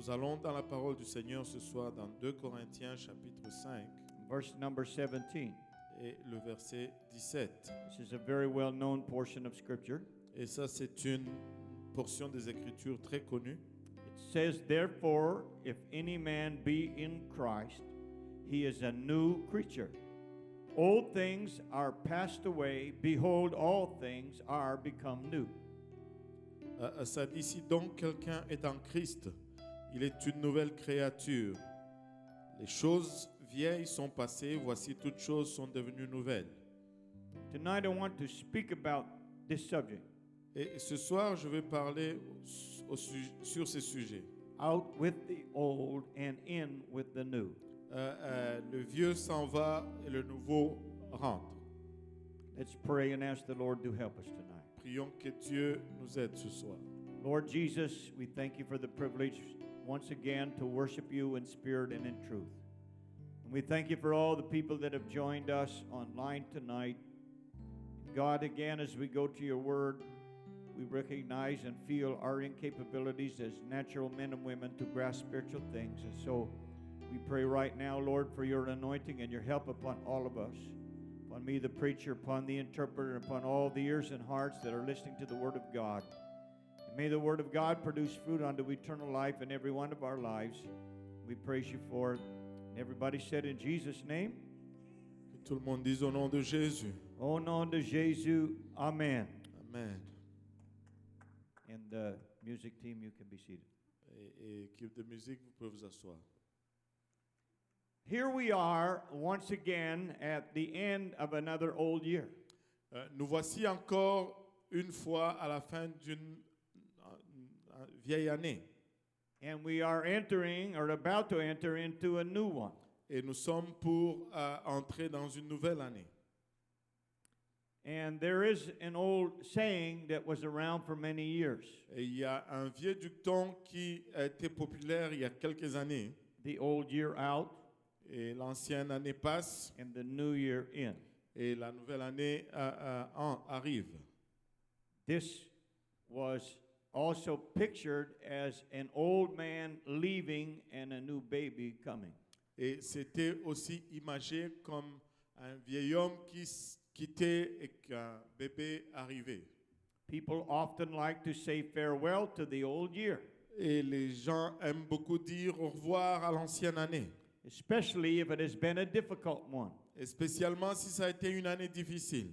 Nous allons dans la parole du Seigneur ce soir dans 2 Corinthiens chapitre 5 verse number 17. et le verset 17. This is a very well-known portion of Scripture. Et ça, c'est une portion des Écritures très connue. It says, "Therefore, if any man be in Christ, he is a new creature. Old things are passed away; behold, all things are become new." Ça dit, si donc quelqu'un est en Christ, il est une nouvelle créature. Les choses vieilles sont passées, voici toutes choses sont devenues nouvelles. Tonight I want to speak about this subject. Et ce soir, je vais parler sur ces sujets. Out with the old and in with the new. Le vieux s'en va et le nouveau rentre. Let's pray and ask the Lord to help us tonight. Prions que Dieu nous aide ce soir. Lord Jesus, we thank you for the privilege once again to worship you in spirit and in truth. And we thank you for all the people that have joined us online tonight. God, again, as we go to your word, we recognize and feel our incapabilities as natural men and women to grasp spiritual things. And so we pray right now, Lord, for your anointing and your help upon all of us. Upon me, the preacher, upon the interpreter, upon all the ears and hearts that are listening to the word of God. And may the word of God produce fruit unto eternal life in every one of our lives. We praise you for it. And everybody said in Jesus' name. Que tout le monde dise au nom de Jésus. Au nom de Jésus, Amen. Amen. And the music team, you can be seated. Et équipe de musique, vous pouvez vous asseoir. Here we are once again at the end of another old year. Nous voici encore une fois à la fin d'une vieille année. And we are entering or about to enter into a new one. Et nous sommes pour entrer dans une nouvelle année. And there is an old saying that was around for many years. Et il y a un vieux dicton qui a été populaire il y a quelques années. The old year out. Et l'ancienne année passe. And the new year in. Et la nouvelle année arrive. This was also pictured as an old man leaving and a new baby coming. Et c'était aussi imagé comme un vieil homme qui quittait et qu'un bébé arrivait. People often like to say farewell to the old year. Et les gens aiment beaucoup dire au revoir à l'ancienne année. Especially if it has been a difficult one. Et spécialement si ça a été une année difficile.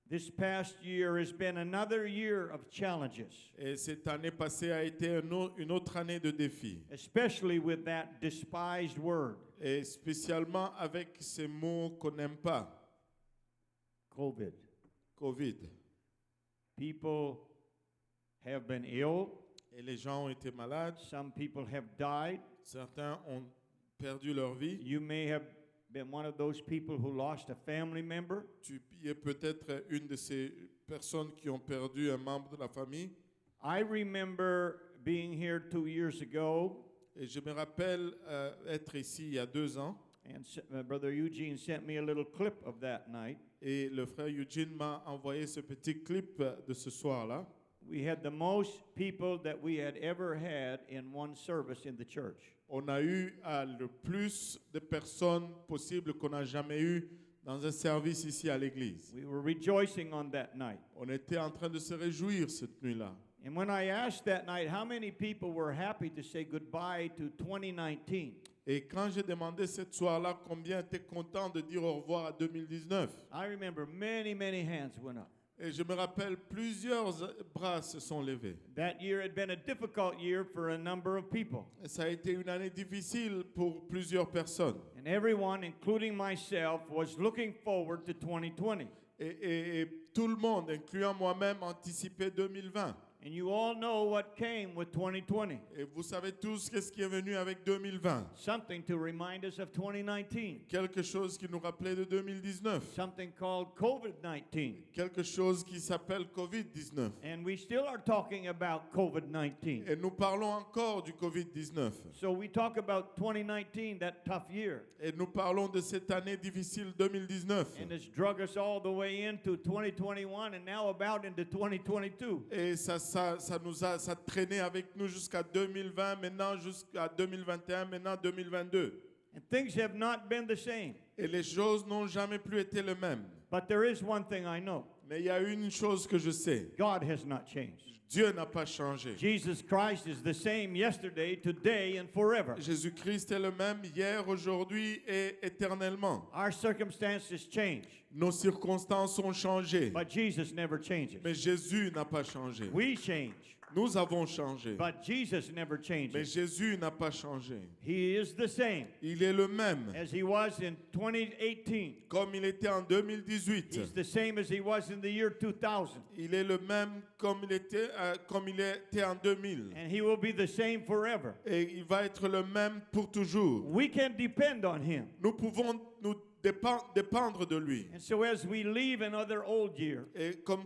This past year has been another year of challenges. Et cette année passée a été une autre année de défis. Especially with that despised word. Et spécialement avec ces mots qu'on n'aime pas. COVID. Covid. People have been ill. Et les gens ont été malades. Some people have died. Certains ont perdu leur vie. You may have been one of those people who lost a family member. Tu es peut-être une de ces personnes qui ont perdu un membre de la famille. I remember being here 2 years ago. Et je me rappelle être ici il y a 2 ans. And Brother Eugene sent me a little clip of that night. Et le frère Eugene m'a envoyé ce petit clip de ce soir-là. We had the most people that we had ever had in one service in the church. On a eu le plus de personnes possible qu'on n'a jamais eu dans un service ici à l'église. We were rejoicing on that night. On était en train de se réjouir cette nuit-là. And when I asked that night how many people were happy to say goodbye to 2019. Et quand j'ai demandé cette soir-là combien étaient contents de dire au revoir à 2019. I remember many hands went up. Et je me rappelle plusieurs bras se sont levés. That year had been a difficult year for a number of people. Et ça a été une année difficile pour plusieurs personnes. And everyone, including myself, was looking forward to 2020. Et tout le monde, incluant moi-même, anticipait 2020. And you all know what came with 2020. Et vous savez tous qu'est-ce qui est venu avec 2020. Something to remind us of 2019. Quelque chose qui nous rappelait de 2019. Something called COVID-19. Quelque chose qui s'appelle Covid-19. And we still are talking about COVID-19. Et nous parlons encore du Covid-19. So we talk about 2019, that tough year. Et nous parlons de cette année difficile 2019. And it's drug us all the way into 2021 and now about into 2022. Et ça ça traînait avec nous jusqu'à 2020, maintenant jusqu'à 2021, maintenant 2022. And things have not been the same. Et les choses n'ont jamais plus été les mêmes. But there is one thing I know. Mais il y a une chose que je sais. God has not changed. Dieu n'a pas changé. Jesus Christ is the same yesterday, today, and forever. Jésus-Christ est le même hier, aujourd'hui et éternellement. Our circumstances change, Nos circonstances ont changé. but Jesus never changes. Mais Jésus n'a pas changé. We change, Nous avons changé. but Jesus never Mais changes. Jésus n'a pas changé. He is the same Il est le même. as he was in 2018. Comme il était en 2018. He's the same as he was in the year 2000. Il est le même comme il était en 2000. And he will be the same forever. Et il va être le même pour toujours. We can depend on him. Nous pouvons nous dépendre de lui. And so as we leave another old year Et comme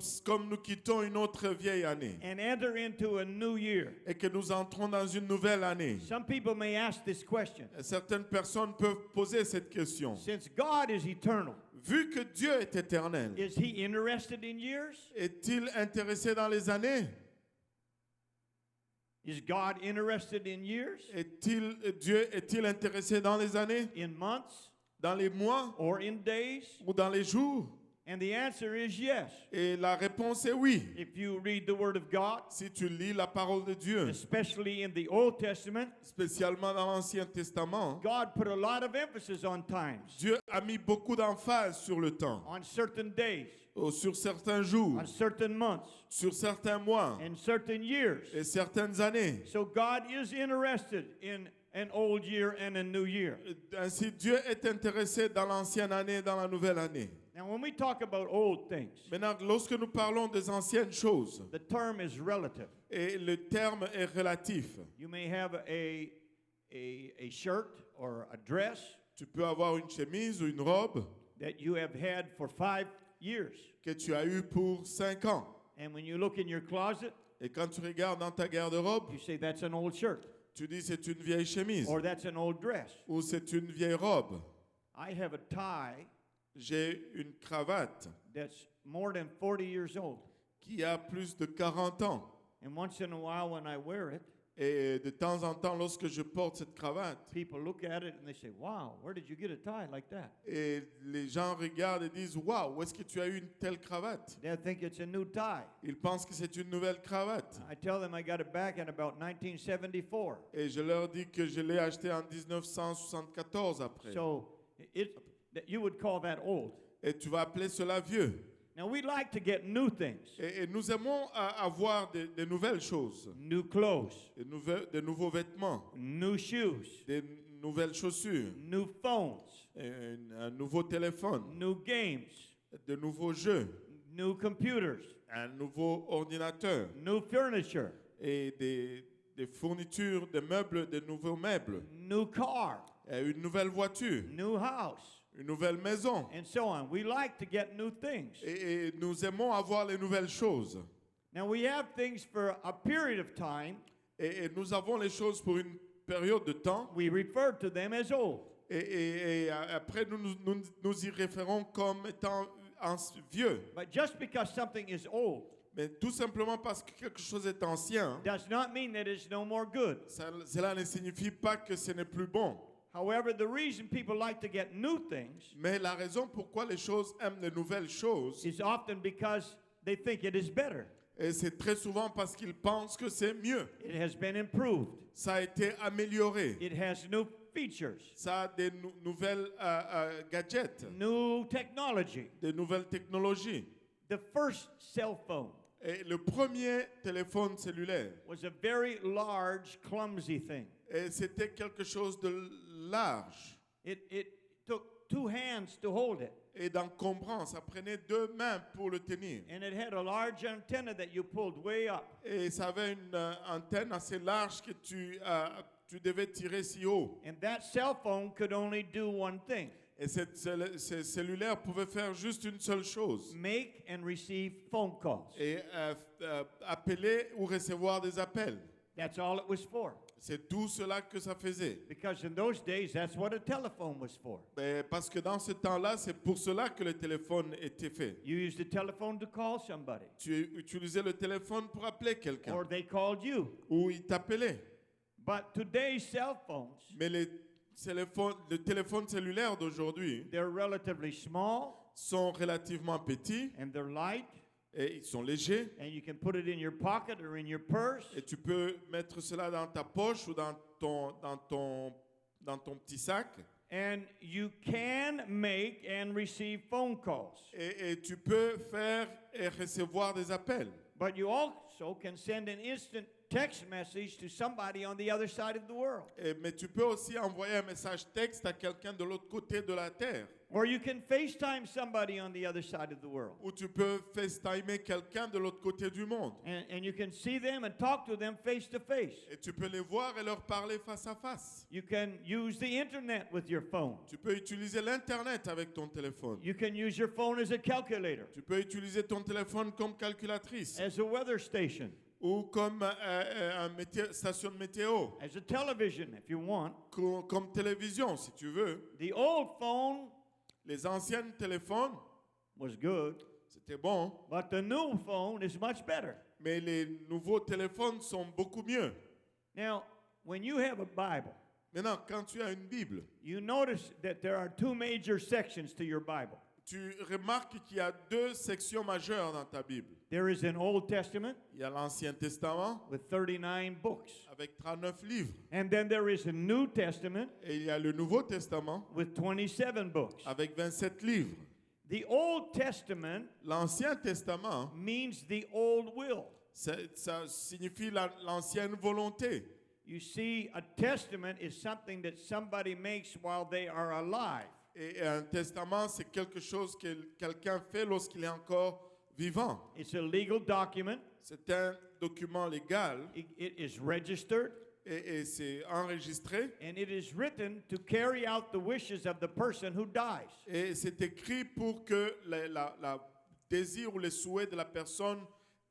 nous quittons une autre vieille année and enter into a new year, et que nous entrons dans une nouvelle année, some people may ask this question. certaines personnes peuvent poser cette question. Since God is eternal, Vu que Dieu est éternel, is he interested in years? est-il intéressé dans les années? Is God interested in years? Dieu est-il intéressé dans les années, In months? dans les mois Or in days? ou dans les jours? And the answer is yes. Et la réponse est oui. If you read the Word of God, Si tu lis la parole de Dieu, especially in the Old Testament, spécialement dans l'Ancien Testament, God put a lot of emphasis on times, Dieu a mis beaucoup d'emphase sur le temps, on certain days, sur certains jours, on certain months, sur certains mois and certain years. et certaines années. So God is interested in an old year and a new year. Ainsi, Dieu est intéressé dans l'ancienne année et dans la nouvelle année. Now, when we talk about old things, Maintenant, lorsque nous parlons des anciennes choses, the term is relative. et le terme est relatif, You may have a shirt or a dress tu peux avoir une chemise ou une robe that you have had for 5 years. que tu as eue pour 5 ans. And when you look in your closet, Et quand tu regardes dans ta garde-robe, you say that's an old shirt tu dis c'est une vieille chemise or that's an old dress. ou c'est une vieille robe. I have a tie J'ai une cravate that's more than 40 years old. qui a plus de 40 ans. And once in a while when I wear it, Et de temps en temps, lorsque je porte cette cravate, people look at it and they say, "Wow, where did you get a tie like that?" et les gens regardent et disent, waouh, où est-ce que tu as eu une telle cravate? They think it's a new tie. Ils pensent que c'est une nouvelle cravate. I tell them I got it back in about 1974. Et je leur dis que je l'ai acheté en 1974 après. So you would call that old. Et tu vas appeler cela vieux. Now we like to get new things, Et nous aimons avoir des nouvelles choses, new clothes, des nouveaux vêtements, new shoes, des nouvelles chaussures, new phones, un nouveau téléphone, new games, de nouveaux jeux, new computers, un nouveau ordinateur new furniture, et des fournitures, des meubles, des nouveaux meubles, new car, et une nouvelle voiture, new house, une nouvelle maison. and so on. We like to get new things. Et nous aimons avoir les nouvelles choses. Now we have things for a period of time. Et nous avons les choses pour une période de temps. We refer to them as old. Et après, nous y référons comme étant vieux. But just because something is old Mais tout simplement parce que quelque chose est ancien, does not mean that it's no more good. cela ne signifie pas que ce n'est plus bon. However, the reason people like to get new things Mais la raison pourquoi les choses aiment les nouvelles choses, is often because they think it is better. et c'est très souvent parce qu'ils pensent que c'est mieux. It has been improved. Ça a été amélioré. It has new features, Ça a des nouvelles gadgets, new technology. des nouvelles technologies. The first cell phone Et le premier téléphone cellulaire, was a very large, clumsy thing. et c'était quelque chose de large It took 2 hands to hold it. et d'encombrant. Ça prenait 2 mains pour le tenir. And it had a large antenna that you pulled way up. Et ça avait une antenne assez large que tu devais tirer si haut. And that cell phone could only do one thing: Et ce cellulaire pouvait faire juste une seule chose. make and receive phone calls. Et appeler ou recevoir des appels. That's all it was for. C'est tout cela que ça faisait. Because in those days, that's what a telephone was for. Parce que dans ce temps-là, c'est pour cela que le téléphone était fait. You used the telephone to call somebody, Tu utilisais le téléphone pour appeler quelqu'un. or they called you. Ou il t'appelait. But today's cell phones, Mais le téléphone cellulaire d'aujourd'hui they're relatively small sont relativement petits and they're light, et ils sont légers. and you can put it in your pocket or in your purse. Et tu peux mettre cela dans ta poche ou dans ton petit sac. And you can make and receive phone calls. Et tu peux faire et recevoir des appels. But you also can send an instant text message to somebody on the other side of the world. Mais tu peux aussi envoyer un message texte à quelqu'un de l'autre côté de la terre. Or you can FaceTime somebody on the other side of the world. Ou tu peux FaceTimer quelqu'un de l'autre côté du monde. And you can see them and talk to them face to face. Et tu peux les voir et leur parler face à face. You can use the internet with your phone. Tu peux utiliser l'Internet avec ton téléphone. You can use your phone as a calculator, Tu peux utiliser ton téléphone comme calculatrice. as a weather station, Ou comme station de météo. as a television if you want. Comme télévision, si tu veux. The old phone Les anciens téléphones, was good, c'était bon. but the new phone is much better. Mais les nouveaux téléphones sont beaucoup mieux. Now, when you have a Bible, Maintenant, quand tu as une Bible, you notice that there are two major sections to your Bible. tu remarques qu'il y a deux sections majeures dans ta Bible. There is an Old Testament Il y a l'Ancien Testament with 39 books. avec 39 livres. And then there is a New Testament Et il y a le Nouveau Testament with 27 books. avec 27 livres. The Old Testament L'Ancien Testament, means the old will. ça signifie l'ancienne volonté. You see, a testament is something that somebody makes while they are alive. Et un testament, c'est quelque chose que quelqu'un fait lorsqu'il est encore vivant. It's a legal document. C'est un document légal It is registered, et c'est enregistré. and it is written to carry out the wishes of the person who dies. Et c'est écrit pour que la désir ou les souhaits de la personne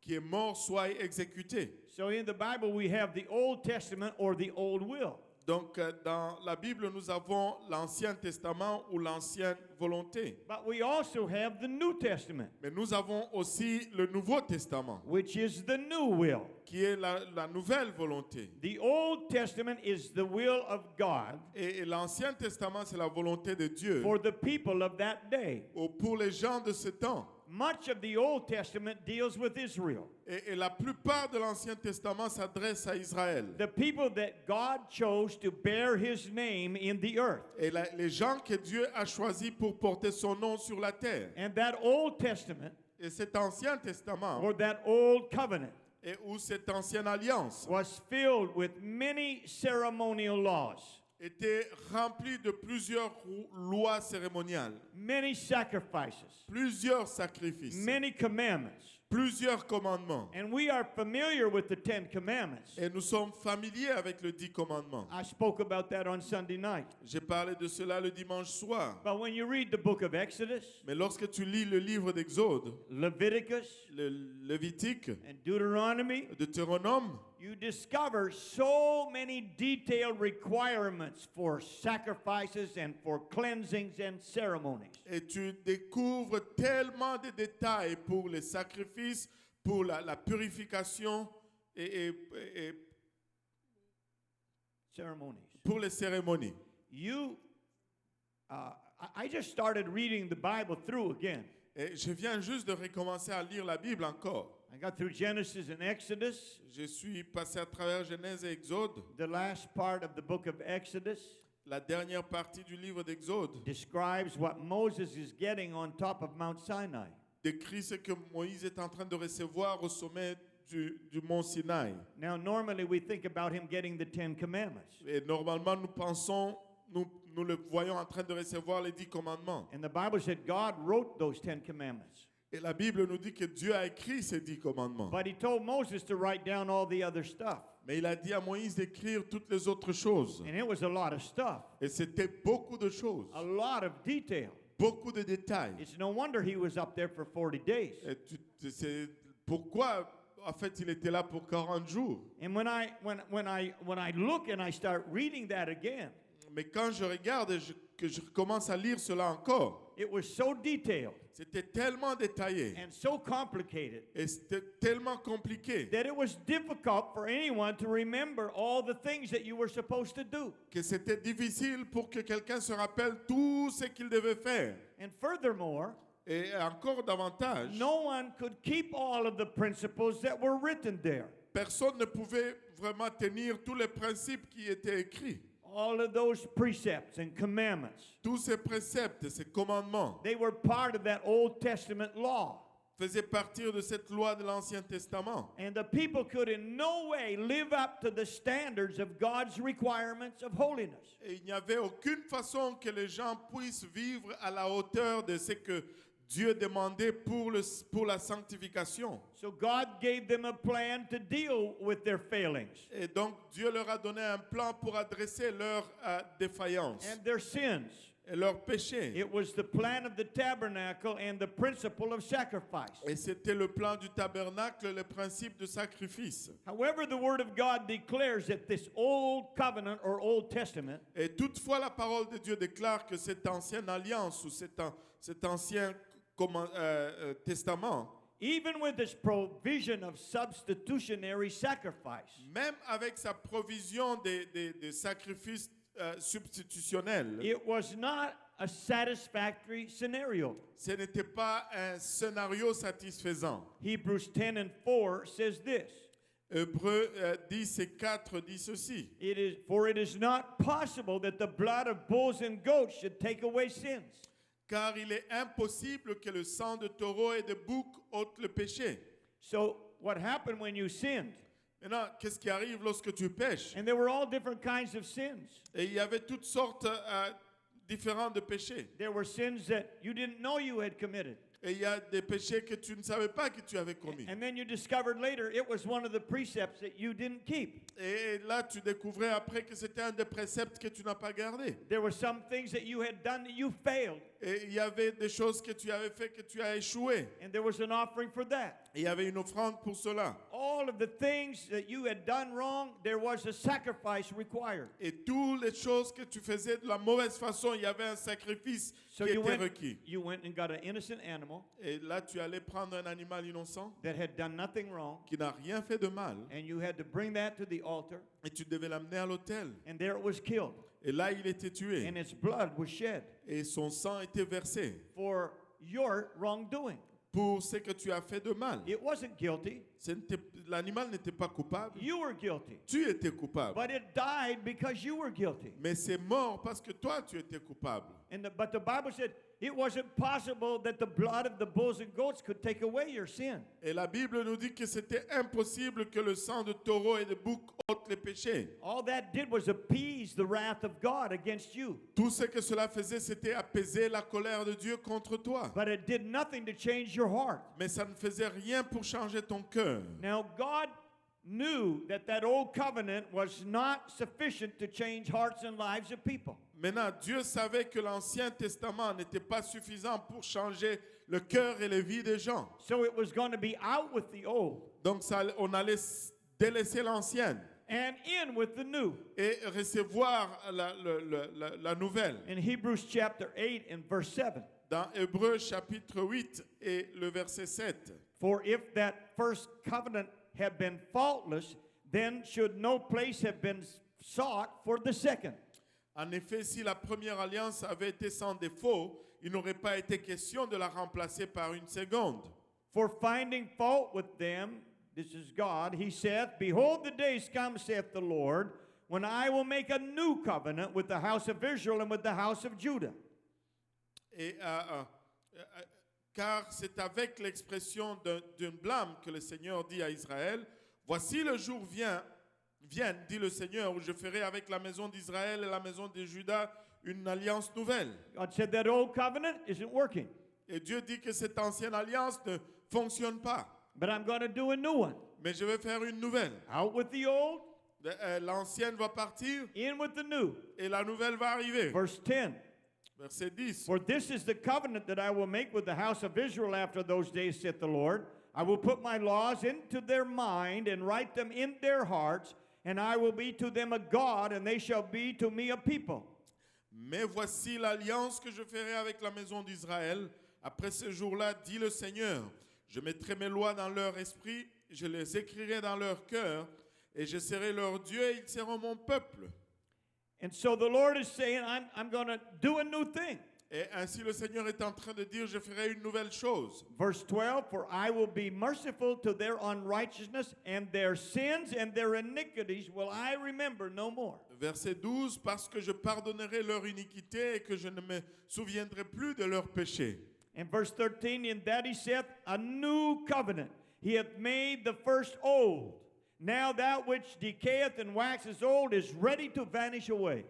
qui est morte soient exécutés. So in the Bible, we have the Old Testament or the old will. Donc, dans la Bible, nous avons l'Ancien Testament ou l'ancienne volonté. But we also have the New Testament, Mais nous avons aussi le Nouveau Testament, which is the new will. qui est la nouvelle volonté. The Old Testament is the will of God Et l'Ancien Testament, c'est la volonté de Dieu for the people of that day. pour les gens de ce temps. Much of the Old Testament deals with Israel, Et la plupart de l'Ancien Testament s'adresse à Israël. the people that God chose to bear his name in the earth. Et les gens que Dieu a choisis pour porter son nom sur la terre. And that Old Testament, Et cet Ancien Testament, or that Old Covenant, et où cette ancienne alliance was filled with many ceremonial laws, était rempli de plusieurs lois cérémoniales, many sacrifices, plusieurs sacrifices, many commandments. plusieurs commandements. And we are familiar with the Ten Commandments. Et nous sommes familiers avec le 10 commandements. I spoke about that on Sunday night. J'ai parlé de cela le dimanche soir. But when you read the book of Exodus, Mais lorsque tu lis le livre d'Exode, Leviticus, le Lévitique, and Deuteronomy, Deutéronome, you discover so many detailed requirements for sacrifices and for cleansings and ceremonies. et tu découvres tellement de détails pour les sacrifices, pour la purification et Ceremonies. pour les cérémonies. You, I just started reading the Bible through again. Et je viens juste de recommencer à lire la Bible encore. I got through Genesis and Exodus, Je suis passé à travers Genèse et Exode. the last part of the book of Exodus. La dernière partie du livre d'Exode Describes what Moses is getting on top of Mount Sinai. décrit ce que Moïse est en train de recevoir au sommet du mont Sinaï. Now, normally we think about him getting the Ten Commandments. Et normalement, nous pensons, nous le voyons en train de recevoir les 10 commandements. And the Bible said God wrote those 10 commandments. Et la Bible nous dit que Dieu a écrit ces 10 commandements. But he told Moses to write down all the other stuff. Mais il a dit à Moïse d'écrire toutes les autres choses. And it was a lot of stuff, Et c'était beaucoup de choses, a lot of detail. beaucoup de détails. It's no wonder he was up there for 40 days. Et c'est pourquoi en fait, il était là pour 40 jours. And when I look and I start reading that again, Mais quand je regarde et que je commence à lire cela encore, it was so detailed c'était tellement détaillé and so complicated et c'était tellement compliqué that it was difficult for anyone to remember all the things that you were supposed to do. que c'était difficile pour que quelqu'un se rappelle tout ce qu'il devait faire. And furthermore, Et encore davantage, no one could keep all of the principles that were written there. personne ne pouvait vraiment tenir tous les principes qui étaient écrits. All of those precepts and commandments, Tous ces préceptes, ces commandements they were part of that Old Testament law. faisaient partie de cette loi de l'Ancien Testament. And the people could in no way live up to the standards of God's requirements of holiness. Et il n'y avait aucune façon que les gens puissent vivre à la hauteur de ce que Dieu demandait pour la sanctification. So God gave them a plan to deal with their failings Et donc Dieu leur a donné un plan pour adresser leurs défaillances and their sins. et leurs péchés. It was the plan of the tabernacle and the principle of sacrifice. Et c'était le plan du tabernacle, le principe de sacrifice. However, the Word of God declares that this Old Covenant or Old Testament Et toutefois, la parole de Dieu déclare que cette ancienne alliance ou cet ancien testament, even with its provision of substitutionary sacrifice, même avec sa provision des sacrifices substitutionnels, it was not a satisfactory scenario. ce n'était pas un scénario satisfaisant. Hebrews 10 and 4 says this. Hébreux 10 et 4 dit ceci. For it is not possible that the blood of bulls and goats should take away sins. Car il est impossible que le sang de taureau et de bouc ôte le péché. So what happened when you sinned? Maintenant, qu'est-ce qui arrive lorsque tu pêches? And there were all different kinds of sins. Et il y avait toutes sortes différentes de péchés. There were sins that you didn't know you had committed. Et il y a des péchés que tu ne savais pas que tu avais commis. And then you discovered later it was one of the precepts that you didn't keep. Et là, tu découvrais après que c'était un des préceptes que tu n'as pas gardé. There were some things that you had done that you failed. Et il y avait des choses que tu avais fait que tu as échoué. And there was an offering for that. Et il y avait une offrande pour cela. All of the things that you had done wrong, there was a sacrifice required. Et toutes les choses que tu faisais de la mauvaise façon, il y avait un sacrifice So qui était requis. you went and got an innocent animal Et là, tu allais prendre un animal innocent that had done nothing wrong, qui n'a rien fait de mal. and you had to bring that to the altar, Et tu devais l'amener à l'autel. and there it was killed, Et là, il était tué. and its blood was shed Et son sang était versé for your wrongdoing. pour ce que tu as fait de mal. It wasn't guilty. L'animal n'était pas coupable. You were guilty. Tu étais coupable. But it died because you were guilty. Mais c'est mort parce que toi, tu étais coupable. But the Bible said it wasn't possible that the blood of the bulls and goats could take away your sin. Et la Bible nous dit que c'était impossible que le sang de taureau et de bouc ôte les péchés. All that did was appease the wrath of God against you. Tout ce que cela faisait, c'était apaiser la colère de Dieu contre toi. But it did nothing to change your heart. Mais ça ne faisait rien pour changer ton cœur. Now, God knew that old covenant was not sufficient to change hearts and lives of people. Maintenant, Dieu savait que l'Ancien Testament n'était pas suffisant pour changer le cœur et les vies des gens. So it was going to be out with the old Donc, on allait délaisser l'ancienne and in with the new. et recevoir la nouvelle. In Hebrews chapter 8 and verse 7. Dans Hébreux chapitre 8 et le verset 7. For if that first covenant had been faultless, then should no place have been sought for the second. En effet, si la première alliance avait été sans défaut, il n'aurait pas été question de la remplacer par une seconde. For finding fault with them, this is God, he saith, Behold, the days come, saith the Lord, when I will make a new covenant with the house of Israel and with the house of Judah. Et, car c'est avec l'expression d'un blâme que le Seigneur dit à Israël, voici le jour vient, dit le Seigneur, où je ferai avec la maison d'Israël et la maison de Juda une alliance nouvelle. God said that old covenant isn't working, Et Dieu dit que cette ancienne alliance ne fonctionne pas. but I'm going to do a new one. Mais je vais faire une nouvelle. Out with the old, L'ancienne va partir in with the new. et la nouvelle va arriver. Verse 10. Verset 10. For this is the covenant that I will make with the house of Israel after those days, saith the Lord. I will put my laws into their mind and write them in their hearts, and I will be to them a God, and they shall be to me a people. Mais voici l'alliance que je ferai avec la maison d'Israël. Après ce jour-là, dit le Seigneur, je mettrai mes lois dans leur esprit, je les écrirai dans leur cœur, et je serai leur Dieu, et ils seront mon peuple. And so the Lord is saying, I'm going to do a new thing. Et ainsi le Seigneur est en train de dire, je ferai une nouvelle chose. Verse 12, for I will be merciful to their unrighteousness, and their sins and their iniquities will I remember no more. Verset 12, parce que je pardonnerai leur iniquité et que je ne me souviendrai plus de leurs péchés. And verse 13, in that he saith, a new covenant. He hath made the first old. Now that which decayeth and waxes old is ready to vanish away.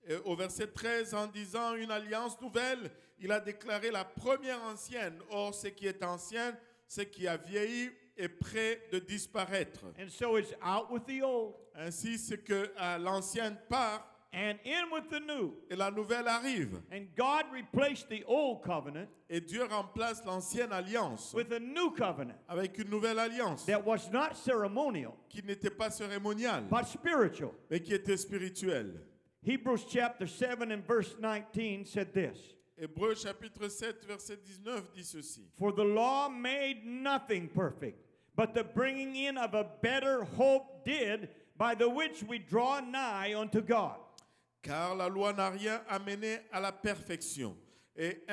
Et au verset 13, en disant une alliance nouvelle, il a déclaré la première ancienne. Or, ce qui est ancien, ce qui a vieilli, est prêt de disparaître. And so it's out with the old, Ainsi, c'est que l'ancienne part and in with the new. et la nouvelle arrive. And God replaced the old covenant Et Dieu remplace l'ancienne alliance with a new covenant avec une nouvelle alliance that was not ceremonial, qui n'était pas cérémoniale, but spiritual. mais qui était spirituelle. Hebrews chapter 7 and verse 19 said this, Hébreux chapitre 7, verset 19 dit ceci. for the law made nothing perfect, but the bringing in of a better hope did, by the which we draw nigh unto God. Car la loi n'a rien amené à la perfection et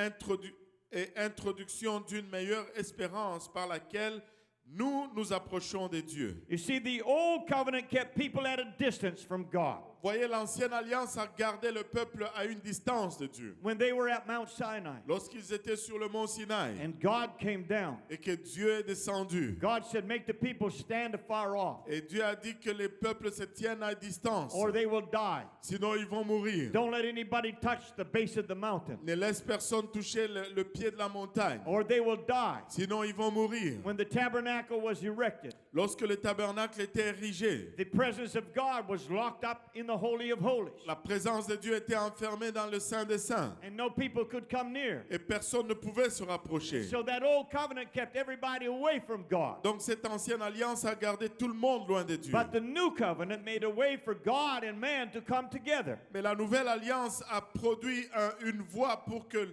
introduction d'une meilleure espérance par laquelle nous nous approchons de Dieu. You see, the old covenant kept people at a distance from God. Voyez, l'ancienne alliance a gardé le peuple à une distance de Dieu. When they were at Mount Sinai Lorsqu'ils étaient sur le mont Sinaï and God came down, et que Dieu est descendu, God said, make the people stand afar off, et Dieu a dit que les peuples se tiennent à distance, or they will die. sinon ils vont mourir. Don't let anybody touch the base of the mountain, Ne laisse personne toucher le pied de la montagne, or they will die. sinon ils vont mourir. When the tabernacle was erected, Lorsque le tabernacle était érigé, the presence of God was locked up in the Holy of Holies, la présence de Dieu était enfermée dans le Saint des Saints and no people could come near. et personne ne pouvait se rapprocher. So that old covenant kept everybody away from God. Donc cette ancienne alliance a gardé tout le monde loin de Dieu. But the new covenant made a way for God and man to come together. Mais la nouvelle alliance a produit une voie pour que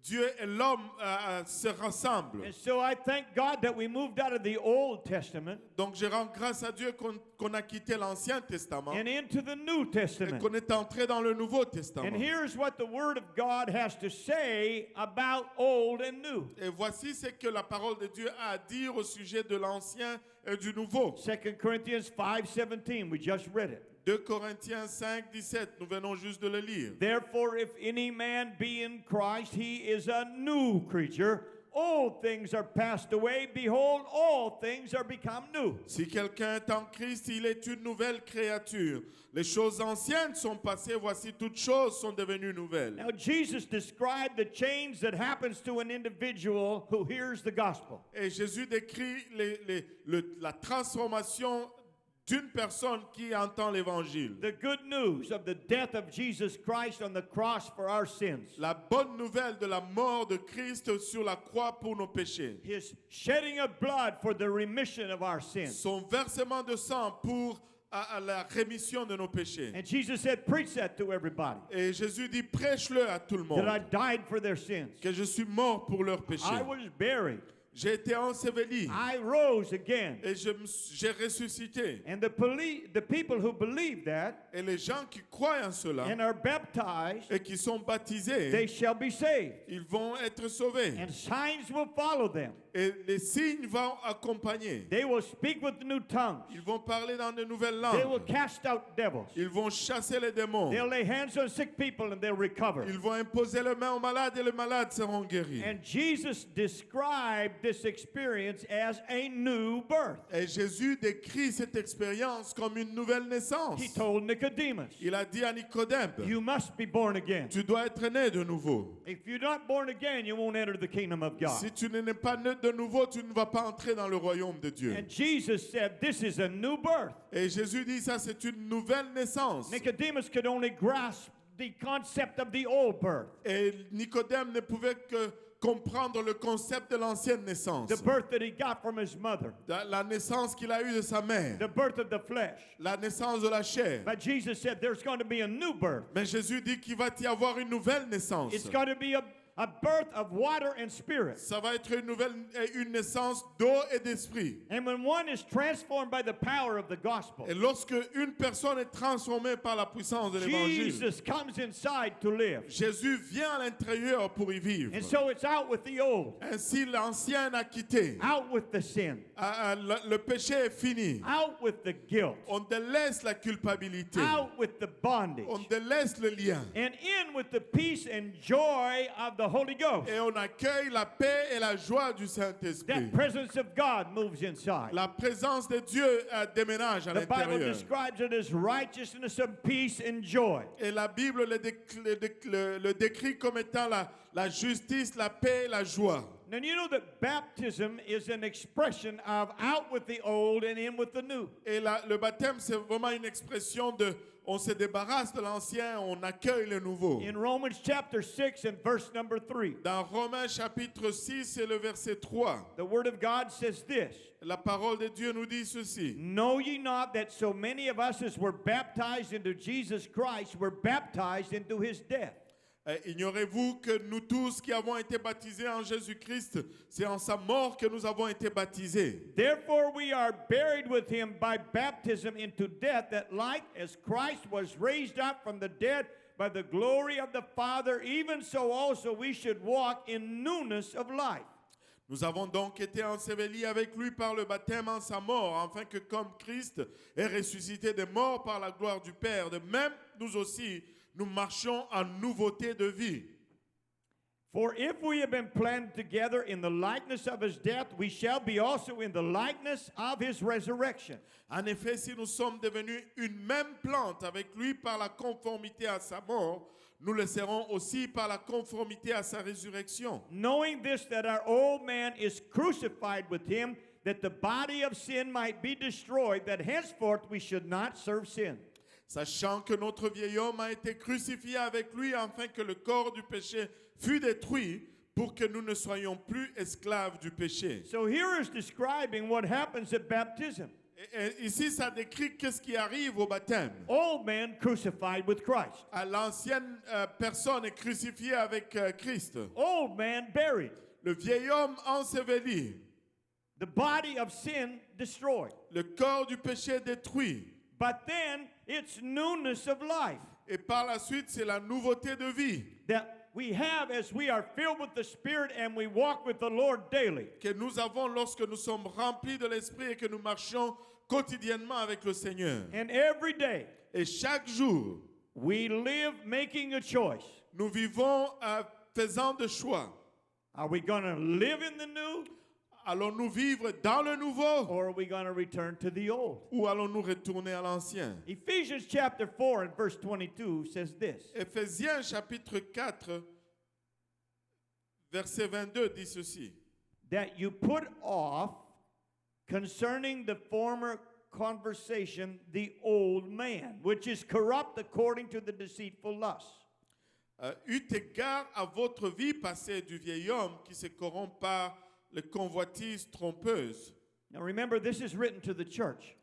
Dieu et l'homme se rassemblent. And so I thank God that we moved out of the Old Testament Donc je rends grâce à Dieu qu'on a quitté l'Ancien Testament and into the New et Testament. qu'on est entré dans le Nouveau Testament. And here's what the Word of God has to say about old and new. Et voici ce que la parole de Dieu a à dire au sujet de l'Ancien et du Nouveau. 2 Corinthians 5:17, we just read it. 2 Corinthiens 5, 17, nous venons juste de le lire. Therefore, if any man be in Christ, he is a new creature. Old things are passed away. Behold, all things are become new. Si quelqu'un est en Christ, il est une nouvelle créature. Les choses anciennes sont passées, voici toutes choses sont devenues nouvelles. Now, Jesus described the change that happens to an individual who hears the gospel. Et Jésus décrit la transformation d'une personne qui entend l'évangile. The good news of the death of Jesus Christ on the cross for our sins. La bonne nouvelle de la mort de Christ sur la croix pour nos péchés. His shedding of blood for the remission of our sins. Son versement de sang pour à la rémission de nos péchés. And Jesus said, preach that to everybody. Et Jésus dit, prêche-le à tout le monde. That I died for their sins. Que je suis mort pour leurs péchés. I was buried. J'ai été enseveli. I rose again. Et j'ai ressuscité. And the people who believe that Et les gens qui croient en cela and are baptized, et qui sont baptisés, they shall be saved. ils vont être sauvés. And signs will follow them. Et les signes vont accompagner. They will speak with new tongues. Ils vont parler dans de nouvelles They will langues. cast out devils. Ils vont chasser les démons. They'll lay hands on sick people and they'll recover. Ils vont imposer les mains aux malades et les malades seront guéris. And Jesus described this experience as a new birth. Et Jésus décrit cette expérience comme une nouvelle naissance. He told Nicodemus, Il a dit à Nicodème, you must be born again. tu dois être né de nouveau. If you're not born again, you won't enter the kingdom of God. Si tu n'es pas né de nouveau, tu ne vas pas entrer dans le royaume de Dieu. And Jesus said, this is a new birth. Et Jésus dit ça, c'est une nouvelle naissance. Nicodemus could only grasp the concept of the old birth. Et Nicodème ne pouvait que comprendre le concept de l'ancienne naissance. the birth that he got from his mother, La naissance qu'il a eue de sa mère. the birth of the flesh. La naissance de la chair. But Jesus said there's going to be a new birth. Mais Jésus dit qu'il va y avoir une nouvelle naissance. It's going to be a birth of water and spirit. Ça va être une naissance d'eau et d'esprit. And when one is transformed by the power of the gospel, Et lorsque une personne est transformée par la puissance de l'évangile, Jesus comes inside to live. Jésus vient à l'intérieur pour y vivre. And so it's out with the old, Ainsi l'ancien a quitté. out with the sin, Le péché est fini. out with the guilt, On délaisse la culpabilité. out with the bondage, On délaisse le lien. and in with the peace and joy of the Holy Ghost. Et on accueille la paix et la joie du Saint-Esprit. That presence of God moves inside. La présence de Dieu déménage à The Bible l'intérieur. describes it as righteousness and peace and joy. Et la Bible le décrit comme étant la justice, la paix et la joie. Now you know that baptism is an expression of out with the old and in with the new. Et le baptême, c'est vraiment une expression de on se débarrasse de l'ancien, on accueille le nouveau. In Romans chapter 6 and verse number 3, Dans Romains chapitre 6 et le verset 3, the Word of God says this: la parole de Dieu nous dit ceci. Know ye not that so many of us as were baptized into Jesus Christ were baptized into his death? Ignorez-vous que nous tous qui avons été baptisés en Jésus-Christ, c'est en sa mort que nous avons été baptisés. Therefore we are buried with him by baptism into death, that like as Christ was raised up from the dead by the glory of the Father, even so also we should walk in newness of life. Nous avons donc été ensevelis avec lui par le baptême en sa mort, afin que comme Christ est ressuscité des morts par la gloire du Père, de même nous aussi, nous marchons en nouveauté de vie. For if we have been planted together in the likeness of his death, we shall be also in the likeness of his resurrection. En effet, si nous sommes devenus une même plante avec lui par la conformité à sa mort, nous le serons aussi par la conformité à sa résurrection. Knowing this, that our old man is crucified with him, that the body of sin might be destroyed, that henceforth we should not serve sin. Sachant que notre vieil homme a été crucifié avec lui afin que le corps du péché fût détruit pour que nous ne soyons plus esclaves du péché. So here is describing what happens at baptism. Et ici, ça décrit qu'est-ce qui arrive au baptême. Old man crucified with Christ. L'ancienne personne est crucifiée avec Christ. Old man buried. Le vieil homme enseveli. The body of sin destroyed. Le corps du péché détruit. But then it's newness of life Et par la suite, c'est la nouveauté de vie that we have as we are filled with the Spirit and we walk with the Lord daily. que nous avons lorsque nous sommes remplis de l'Esprit et que nous marchons quotidiennement avec le Seigneur. And every day Et chaque jour, we live making a choice. nous vivons faisant des choix. Are we going to live in the new, Allons-nous vivre dans le nouveau or are we going to return to the old? ou allons-nous retourner à l'ancien? Ephesians chapter 4 and verse 22 says this: Éphésiens chapitre 4, verset 22 dit ceci. that you put off concerning the former conversation the old man, which is corrupt according to the deceitful lusts. Eut égard à votre vie passée du vieil homme qui se corrompt par les convoitises trompeuses. Now remember, this is written to the church.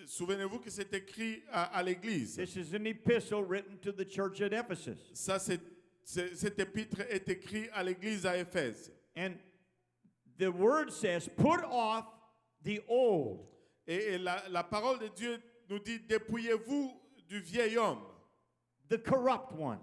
Souvenez-vous que c'est écrit à l'Église. This is an epistle written to the church at Ephesus. Cet épître est écrit à l'Église à Éphèse. And the word says, put off the old. Et la parole de Dieu nous dit, dépouillez-vous du vieil homme, The corrupt one.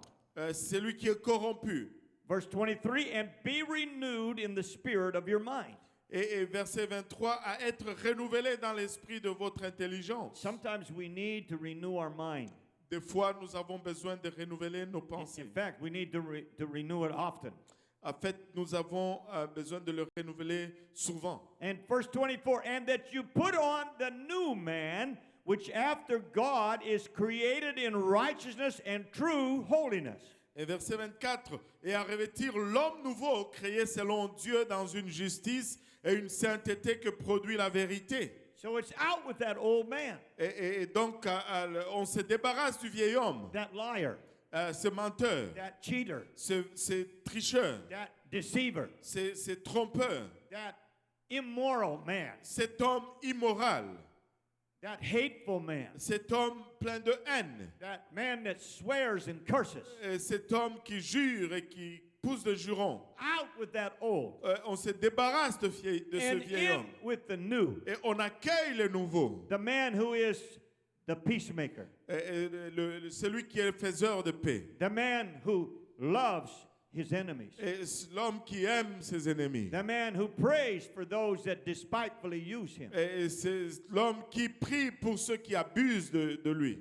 celui qui est corrompu. Verse 23, and be renewed in the spirit of your mind. Et verset 23, à être renouvelé dans l'esprit de votre intelligence. Sometimes we need to renew our mind. Des fois, nous avons besoin de renouveler nos pensées. In fact, we need to renew it often. En fait, nous avons besoin de le renouveler souvent. And verse 24, and that you put on the new man, which after God is created in righteousness and true holiness. Et verset 24, et à revêtir l'homme nouveau créé selon Dieu dans une justice et une sainteté que produit la vérité. So it's out with that old man, Et donc, on se débarrasse du vieil homme, that liar, ce menteur, that cheater, ce tricheur, that deceiver, ce trompeur, that immoral man, cet homme immoral, that hateful man, cet homme plein de haine, that man that swears and curses. cet homme qui jure et qui pousse de jurons. Out with that old. On se débarrasse de ce And vieil in homme with the new. et on accueille le nouveau. The man who is the peacemaker. Celui qui est le faiseur de paix. The man who loves his enemies. Et l'homme qui aime ses ennemis. The man who prays for those that despitefully use him. Et c'est l'homme qui prie pour ceux qui abusent de lui.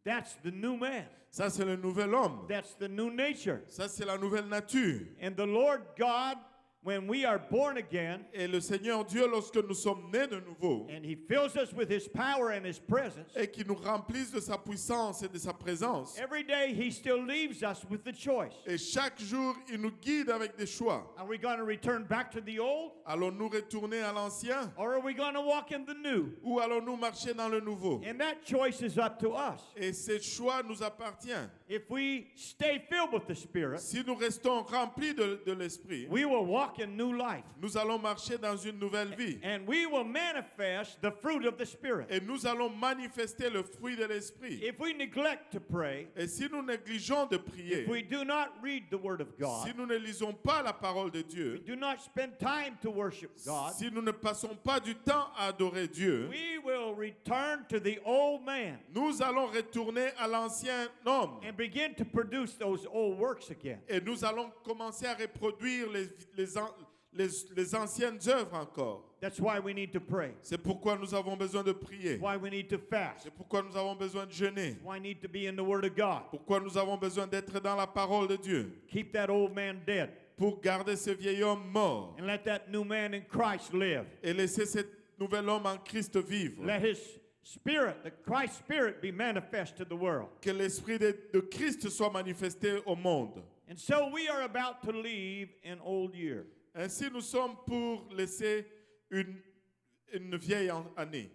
That's the new man. Ça, c'est le nouvel homme. That's the new nature. Ça, c'est la nouvelle nature. And the Lord God, when we are born again, Et le Seigneur Dieu, lorsque nous sommes nés de nouveau, and He fills us with His power and His presence, et qui nous remplisse de sa puissance et de sa présence, every day He still leaves us with the choice. et chaque jour, il nous guide avec des choix. Are we going to return back to the old? Allons-nous retourner à l'ancien Or are we going to walk in the new? ou allons-nous marcher dans le nouveau? And that choice is up to us. Et ce choix nous appartient. If we stay filled with the Spirit, Si nous restons remplis de l'Esprit, we will walk in new life. nous allons marcher dans une nouvelle vie. And we will manifest the fruit of the Spirit. Et nous allons manifester le fruit de l'Esprit. If we neglect to pray, Et si nous négligeons de prier, if we do not read the Word of God, si nous ne lisons pas la parole de we Dieu, do not spend time to worship God, si nous ne passons pas du temps à adorer Dieu, we will return to the old man nous allons retourner à l'ancien homme. and begin to produce those old works again. Et nous allons commencer à reproduire les anciennes œuvres encore. That's why we need to pray. C'est pourquoi nous avons besoin de prier. Why we need to fast. C'est pourquoi nous avons besoin de jeûner. Why we need to be in the Word of God. Pourquoi nous avons besoin d'être dans la parole de Dieu. Keep that old man dead Pour garder ce vieil homme mort. and let that new man in Christ live. Et laisser cet nouvel homme en Christ vivre. Let his spirit, the Christ spirit, be manifest to the world. Que l'esprit de Christ soit manifesté au monde. And so we are about to leave an old year. Ainsi, nous sommes pour laisser une vieille année.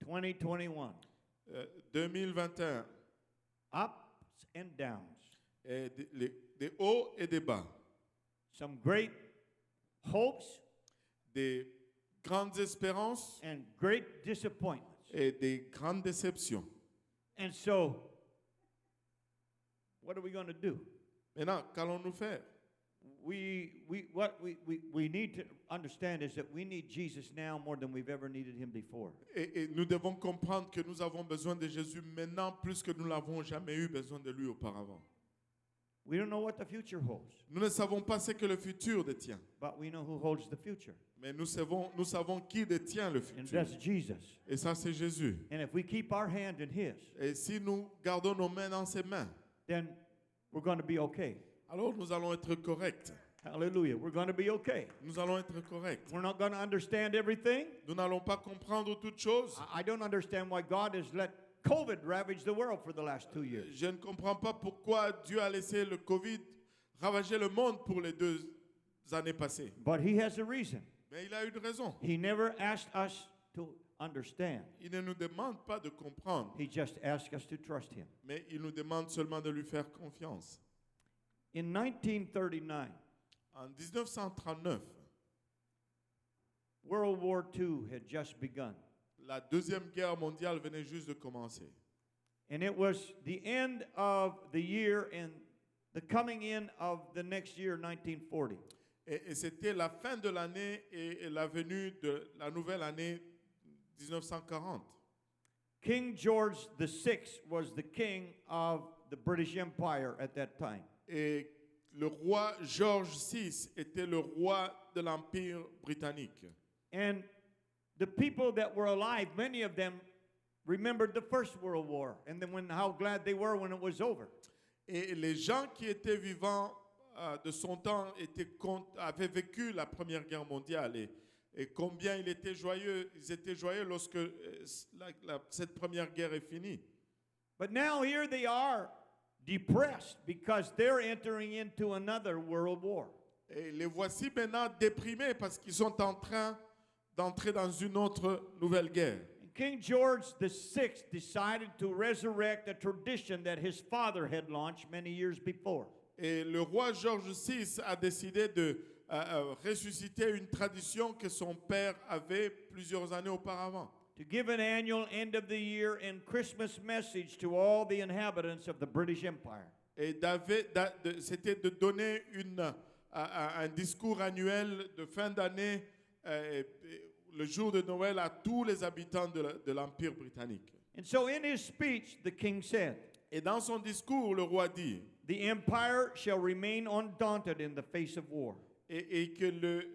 2021. 2021. Ups and downs. Et des hauts et des bas. Some great hopes Des grandes espérances and great disappointments. et des grandes déceptions. And so, what are we going to do? Maintenant, qu'allons-nous faire? What we need to understand is that we need Jesus now more than we've ever needed him before. Et nous devons comprendre que nous avons besoin de Jésus maintenant plus que nous n'avons jamais eu besoin de lui auparavant. We don't know what the future holds, Nous ne savons pas ce que le futur détient, but we know who holds the future. mais nous savons qui détient le And futur. that's Jesus. Et ça, c'est Jésus. And if we keep our hand in his, Et si nous gardons nos mains dans ses mains, then we're going to be okay. alors nous allons être corrects. Hallelujah. We're going to be okay. Nous allons être corrects. We're not going to understand everything. Nous n'allons pas comprendre toutes choses. I don't understand why God has let COVID ravage the world for the last 2 years. Je ne comprends pas pourquoi Dieu a laissé le Covid ravager le monde pour les 2 années passées. But he has a reason. Mais il a une raison. He never asked us to understand. Il ne nous demande pas de comprendre, He just asked us to trust him. mais il nous demande seulement de lui faire confiance. In 1939, En 1939, World War II had just begun. la Deuxième Guerre mondiale venait juste de commencer. And it was the end of the year and the coming in of the next year, 1940. Et c'était la fin de l'année et la venue de la nouvelle année 1940. King George VI was the king of the British Empire at that time. Et le roi George VI était le roi de l'Empire britannique. And the people that were alive, many of them remembered the First World War and then how glad they were when it was over. Et les gens qui étaient vivants de son temps avaient vécu la Première Guerre mondiale et combien ils étaient joyeux lorsque cette Première Guerre est finie. But now here they are depressed because they're entering into another world war. Et les voici maintenant déprimés parce qu'ils sont en train d'entrer dans une autre nouvelle guerre. King George VI decided to resurrect a tradition that his father had launched many years before. Et le roi George VI a décidé de ressusciter une tradition que son père avait plusieurs années auparavant. To give an annual end of the year and Christmas message to all the inhabitants of the British Empire. Et c'était de donner un discours annuel de fin d'année, le jour de Noël, à tous les habitants de l'Empire britannique. And so in his speech, the king said, Et dans son discours, le roi dit, "The empire shall remain undaunted in the face of war." et que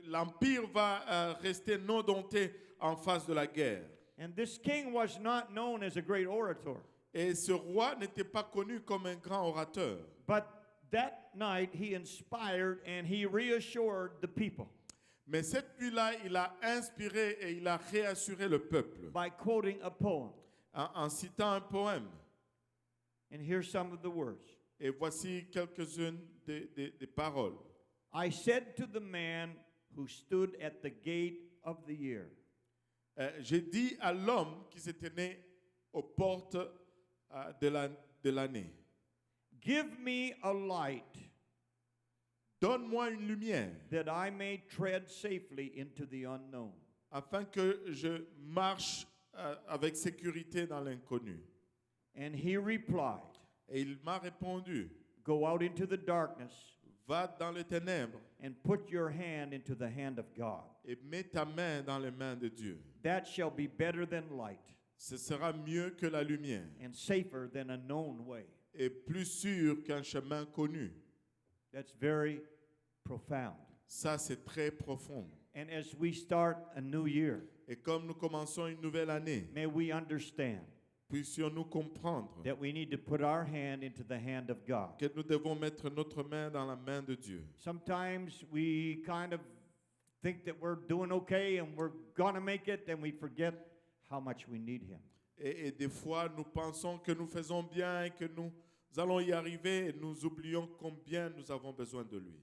l'Empire va rester non dompté en face de la guerre. And this king was not known as a great orator. Et ce roi n'était pas connu comme un grand orateur. But that night he inspired and he reassured the people Mais cette nuit-là, il a inspiré et il a réassuré le peuple by quoting a poem. en citant un poème. And here's some of the words. Et voici quelques-unes des paroles. I said to the man who stood at the gate of the year, J'ai dit à l'homme qui s'était né aux portes de l'année, "Give me a light donne-moi une lumière that I may tread safely into the unknown." afin que je marche avec sécurité dans l'inconnu. And he replied, Et il m'a répondu, "Go out into the darkness va dans les ténèbres and put your hand into the hand of God. et mets ta main dans les mains de Dieu. That shall be better than light Ce sera mieux que la lumière and safer than a known way." et plus sûr qu'un chemin connu. That's very profound. Ça, c'est très profond. And as we start a new year, Et comme nous commençons une nouvelle année, may we understand puissions-nous comprendre that we need to put our hand into the hand of God. que nous devons mettre notre main dans la main de Dieu. Sometimes we kind of think that we're doing okay and we're going to make it, and we forget how much we need Him. Et des fois, nous pensons que nous faisons bien et que nous allons y arriver et nous oublions combien nous avons besoin de lui.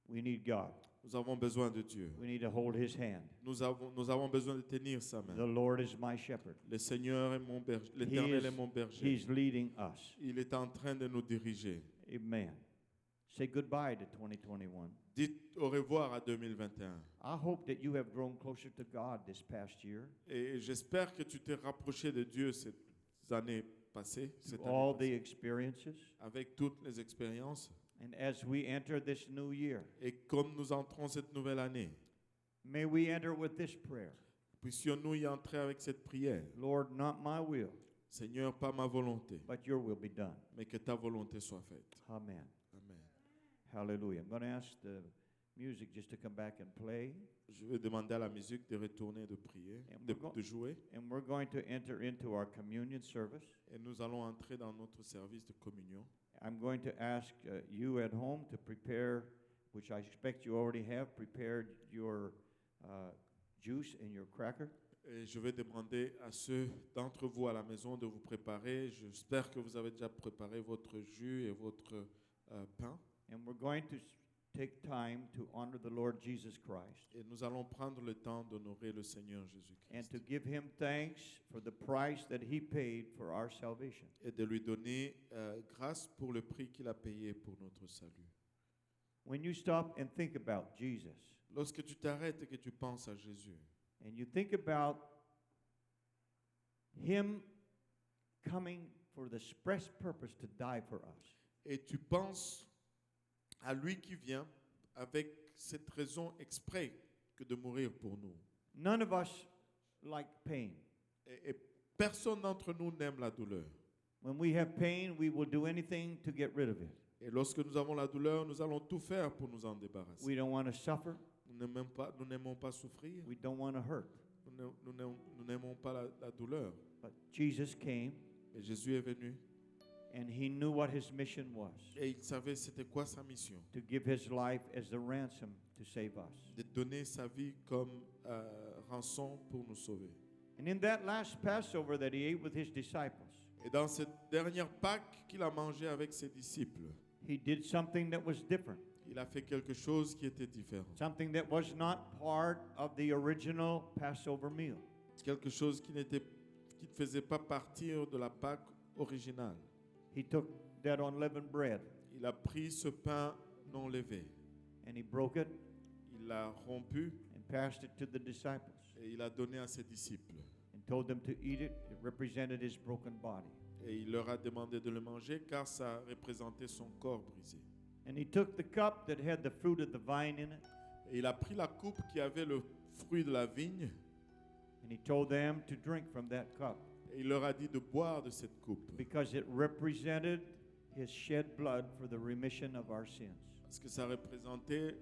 We need God. Nous avons besoin de Dieu. We need to hold His hand. Nous avons besoin de tenir sa main. The Lord is my shepherd. Le Seigneur est mon berger, He l'Éternel est is- mon berger. He's leading us. Il est en train de nous diriger. Amen. Say goodbye to 2021. Dites au revoir à 2021. I hope that you have grown closer to God this past year. Et j'espère que tu t'es rapproché de Dieu ces années passées, cette année All the passée, experiences. avec toutes les expériences. And as we enter this new year, Et comme nous entrons cette nouvelle année, may we enter with this prayer. puissions-nous y entrer avec cette prière. Lord, not my will, Seigneur, pas ma volonté, but your will be done. mais que ta volonté soit faite. Amen. Amen. Hallelujah. I'm going to ask the music just to come back and play. Je vais demander à la musique de retourner de prier, And de, we're go- de jouer. And we're going to enter into our communion service. Et nous allons entrer dans notre service de communion. I'm going to ask you at home to prepare, which I expect you already have, prepared your juice and your cracker. Et je vais demander à ceux d'entre vous à la maison de vous préparer. J'espère que vous avez déjà préparé votre jus et votre pain. And we're going to take time to honor the Lord Jesus Christ Et nous allons prendre le temps d'honorer le Seigneur and Jésus-Christ to give him thanks for the price that he paid for our salvation. et de lui donner grâce pour le prix qu'il a payé pour notre salut. When you stop and think about Jesus, Lorsque tu t'arrêtes et que tu penses à Jésus and you think about him coming for the express purpose to die for us, et tu penses à lui qui vient avec cette raison exprès que de mourir pour nous. none of us like pain. Et personne d'entre nous n'aime la douleur. When we have pain, we will do anything to get rid of it. Et lorsque nous avons la douleur, nous allons tout faire pour nous en débarrasser. We don't want to suffer. Nous n'aimons pas souffrir. We don't want to hurt. Nous n'aimons pas la douleur. But Jesus came, Et Jésus est venu and he knew what his mission was, et il savait c'était quoi sa mission. to give his life as a ransom to save us. De donner sa vie comme rançon pour nous sauver. And in that last Passover that he ate with his disciples, Et dans cette dernière Pâque qu'il a mangé avec ses disciples, he did something that was different, il a fait quelque chose qui était différent. something that was not part of the original Passover meal. Quelque chose qui n'était qui ne faisait pas partie de la Pâque originale. He took that unleavened bread Il a pris ce pain non levé, and he broke it il l'a rompu and passed it to the disciples et il a donné à ses disciples. and told them to eat it. It represented his broken body. Et il leur a demandé de le manger car ça représentait son corps brisé. And he took the cup that had the fruit of the vine in it, Et il a pris la coupe qui avait le fruit de la vigne and he told them to drink from that cup et il leur a dit de boire de cette coupe because it represented his shed blood for the remission of our sins. parce que ça représentait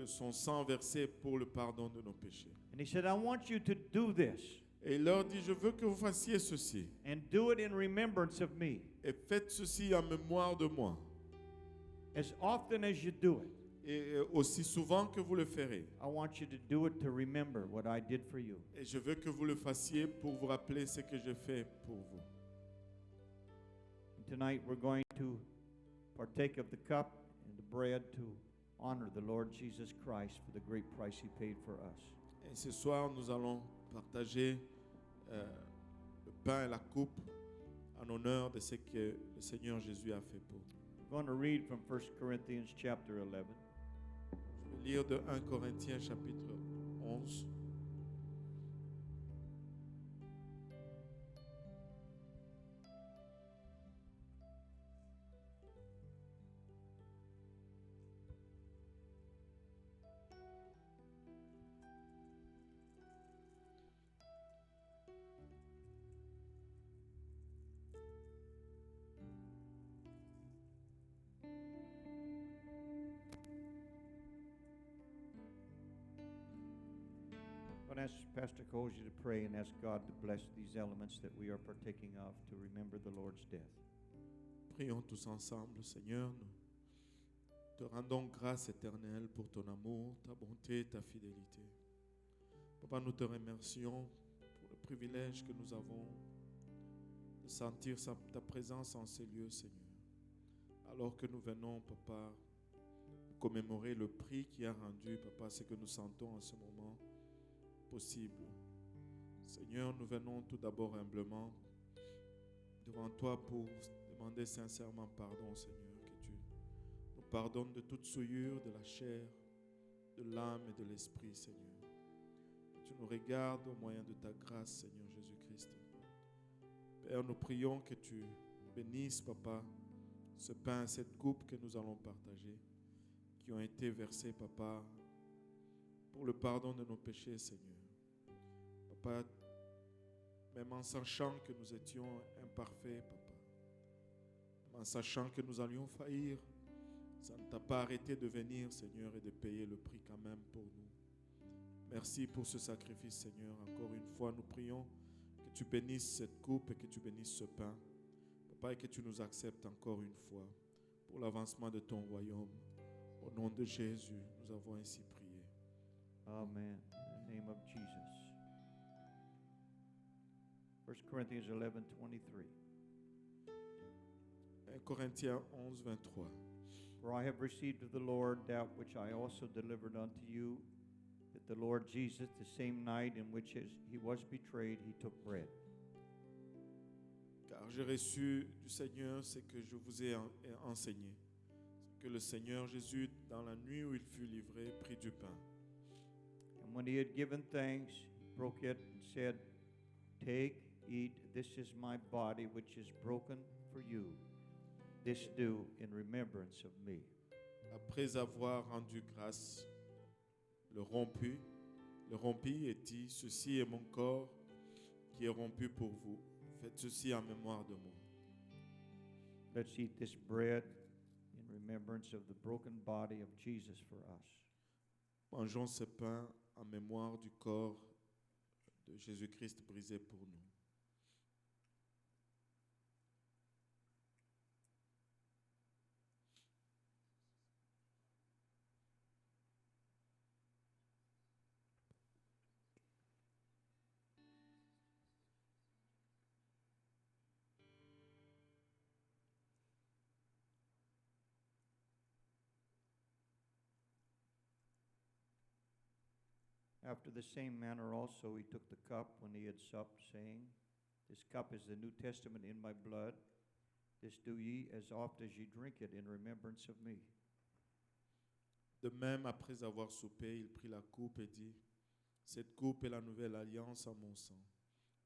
son sang versé pour le pardon de nos péchés. And he said, I want you to do this Et il leur dit, je veux que vous fassiez ceci and do it in remembrance of me. et faites ceci en mémoire de moi. As often as you do it, Et aussi souvent que vous le ferez. I want you to do it to remember what I did for you. Et je veux que vous le fassiez pour vous rappeler ce que j'ai fait pour vous. And tonight we're going to partake of the cup and the bread to honor the Lord Jesus Christ for the great price he paid for us. Et ce soir, nous allons partager le pain et la coupe en honneur de ce que le Seigneur Jésus a fait pour nous. I'm going to read from 1 Corinthians chapter 11. Je vais lire de 1 Corinthiens chapitre 11. I'm going to ask Pastor Koji to pray and ask God to bless these elements that we are partaking of to remember the Lord's death. Prions tous ensemble, Seigneur. Nous te rendons grâce éternelle pour ton amour, ta bonté, ta fidélité. Papa, nous te remercions pour le privilège que nous avons de sentir ta présence en ces lieux, Seigneur. Alors que nous venons, Papa, commémorer le prix qui a rendu, Papa, ce que nous sentons en ce moment possible. Seigneur, nous venons tout d'abord humblement devant toi pour demander sincèrement pardon, Seigneur, que tu nous pardonnes de toute souillure de la chair, de l'âme et de l'esprit, Seigneur. Que tu nous regardes au moyen de ta grâce, Seigneur Jésus-Christ. Père, nous prions que tu bénisses, Papa, ce pain, cette coupe que nous allons partager, qui ont été versés, Papa, pour le pardon de nos péchés, Seigneur. Papa, même en sachant que nous étions imparfaits, Papa, même en sachant que nous allions faillir, ça ne t'a pas arrêté de venir, Seigneur, et de payer le prix quand même pour nous. Merci pour ce sacrifice, Seigneur. Encore une fois, nous prions que tu bénisses cette coupe et que tu bénisses ce pain, Papa, et que tu nous acceptes encore une fois pour l'avancement de ton royaume. Au nom de Jésus, nous avons ainsi prié. Amen. In the name of Jesus. 1 Corinthians 11:23. 1 Corinthiens 11, 23. For I have received of the Lord that which I also delivered unto you, that the Lord Jesus, the same night in which he was betrayed, he took bread. Car j'ai reçu du Seigneur ce que je vous ai enseigné. C'est que le Seigneur Jésus, dans la nuit où il fut livré, prit du pain. And when he had given thanks, he broke it and said, Take, eat, this is my body which is broken for you. This do in remembrance of me. Après avoir rendu grâce, le rompit et dit, ceci est mon corps qui est rompu pour vous. Faites ceci en mémoire de moi. Let's eat this bread in remembrance of the broken body of Jesus for us. Mangeons ce pain en mémoire du corps de Jésus-Christ brisé pour nous. After the same manner also he took the cup when he had supped, saying, This cup is the New Testament in my blood. This do ye as oft as ye drink it in remembrance of me. De même, après avoir soupé, il prit la coupe et dit, cette coupe est la nouvelle alliance en mon sang.